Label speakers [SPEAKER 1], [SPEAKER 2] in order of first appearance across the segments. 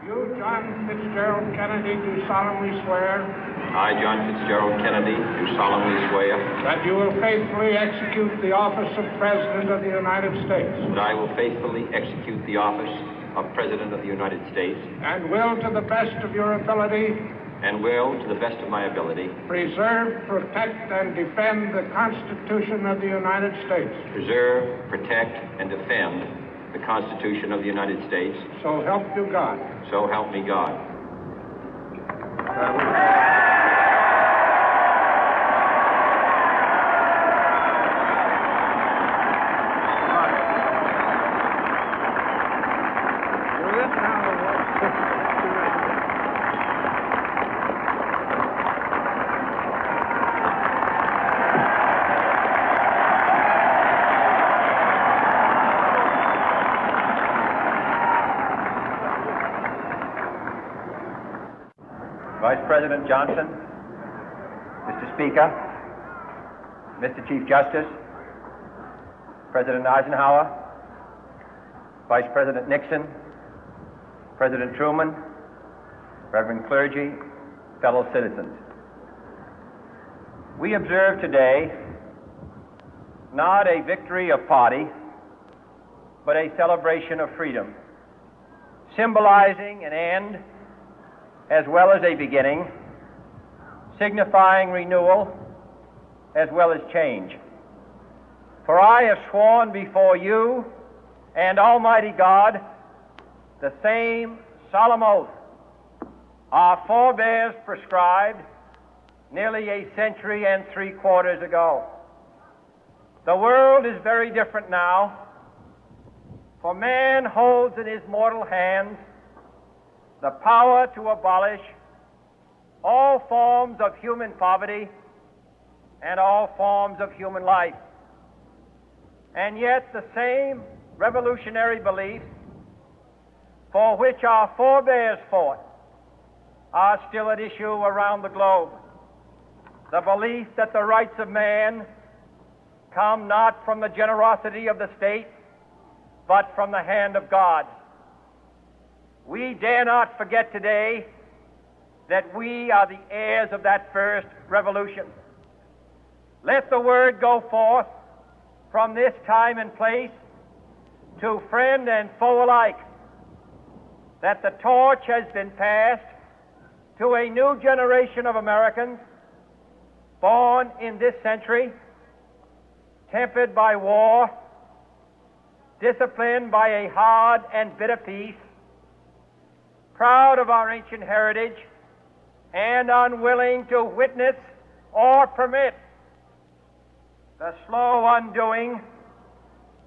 [SPEAKER 1] You, John Fitzgerald Kennedy, do solemnly swear
[SPEAKER 2] I, John Fitzgerald Kennedy, do solemnly swear
[SPEAKER 1] that you will faithfully execute the office of President of the United States
[SPEAKER 2] that I will faithfully execute the office of President of the United States
[SPEAKER 1] and will, to the best of your ability,
[SPEAKER 2] and will, to the best of my ability,
[SPEAKER 1] preserve, protect, and defend the Constitution of the United States.
[SPEAKER 2] preserve, protect, and defend the Constitution of the United States.
[SPEAKER 1] So help you God.
[SPEAKER 2] So help me God.
[SPEAKER 3] Vice President Johnson, Mr. Speaker, Mr. Chief Justice, President Eisenhower, Vice President Nixon, President Truman, Reverend clergy, fellow citizens. We observe today not a victory of party, but a celebration of freedom, symbolizing an end as well as a beginning, signifying renewal as well as change. For I have sworn before you and Almighty God the same solemn oath our forebears prescribed nearly a century and 3/4 ago. The world is very different now, for man holds in his mortal hands the power to abolish all forms of human poverty and all forms of human life. And yet the same revolutionary beliefs for which our forebears fought are still at issue around the globe. The belief that the rights of man come not from the generosity of the state, but from the hand of God. We dare not forget today that we are the heirs of that first revolution. Let the word go forth from this time and place to friend and foe alike that the torch has been passed to a new generation of Americans born in this century, tempered by war, disciplined by a hard and bitter peace, proud of our ancient heritage, and unwilling to witness or permit the slow undoing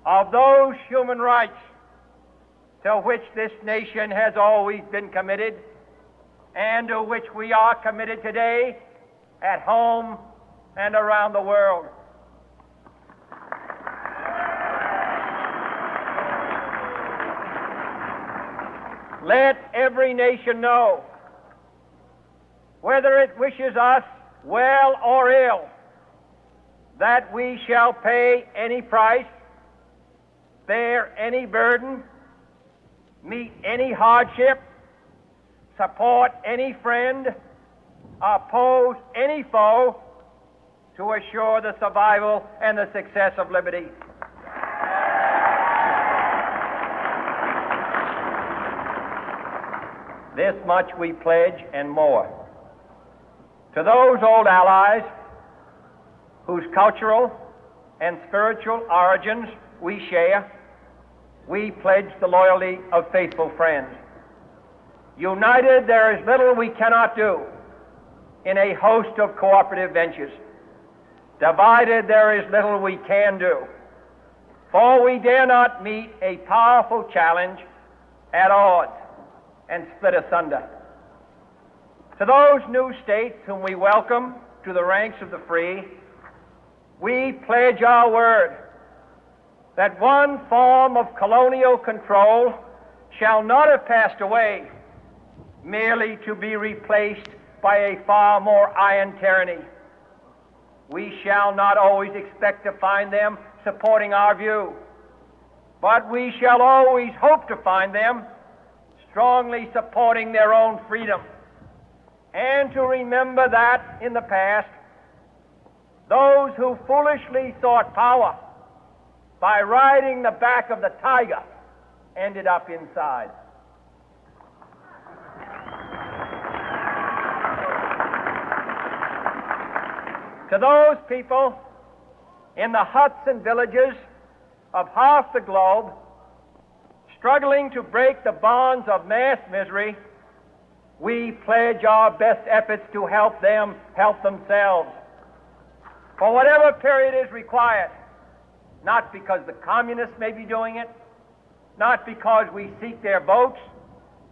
[SPEAKER 3] of those human rights to which this nation has always been committed and to which we are committed today at home and around the world. Let every nation know, whether it wishes us well or ill, that we shall pay any price, bear any burden, meet any hardship, support any friend, oppose any foe to assure the survival and the success of liberty. This much we pledge and more. To those old allies whose cultural and spiritual origins we share, we pledge the loyalty of faithful friends. United, there is little we cannot do in a host of cooperative ventures. Divided, there is little we can do, for we dare not meet a powerful challenge at odds and split asunder. To those new states whom we welcome to the ranks of the free, we pledge our word that one form of colonial control shall not have passed away, merely to be replaced by a far more iron tyranny. We shall not always expect to find them supporting our view, but we shall always hope to find them strongly supporting their own freedom, and to remember that in the past, those who foolishly sought power by riding the back of the tiger ended up inside. To those people in the huts and villages of half the globe struggling to break the bonds of mass misery, we pledge our best efforts to help them help themselves for whatever period is required, not because the communists may be doing it, not because we seek their votes,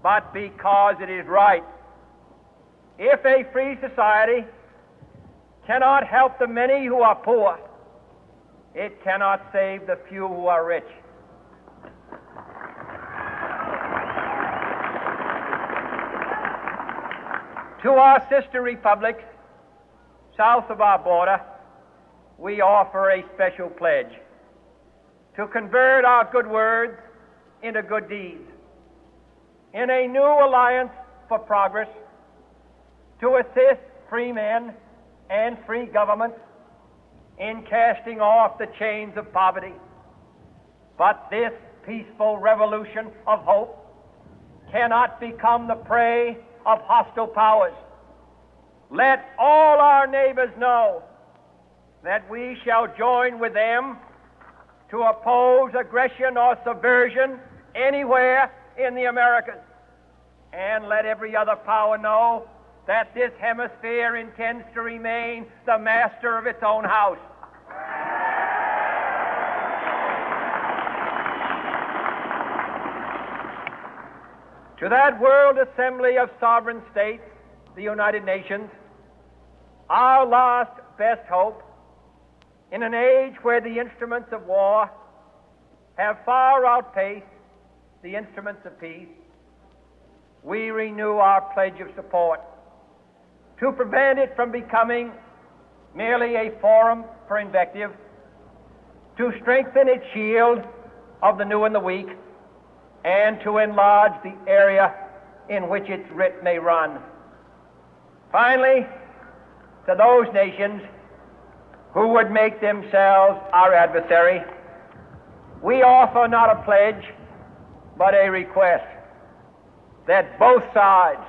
[SPEAKER 3] but because it is right. If a free society cannot help the many who are poor, it cannot save the few who are rich. To our sister republics south of our border, we offer a special pledge to convert our good words into good deeds, in a new alliance for progress, to assist free men and free governments in casting off the chains of poverty. But this peaceful revolution of hope cannot become the prey of hostile powers. Let all our neighbors know that we shall join with them to oppose aggression or subversion anywhere in the Americas. And let every other power know that this hemisphere intends to remain the master of its own house. To that World Assembly of Sovereign States, the United Nations, our last best hope, in an age where the instruments of war have far outpaced the instruments of peace, we renew our pledge of support to prevent it from becoming merely a forum for invective, to strengthen its shield of the new and the weak, and to enlarge the area in which its writ may run. Finally, to those nations who would make themselves our adversary, we offer not a pledge, but a request that both sides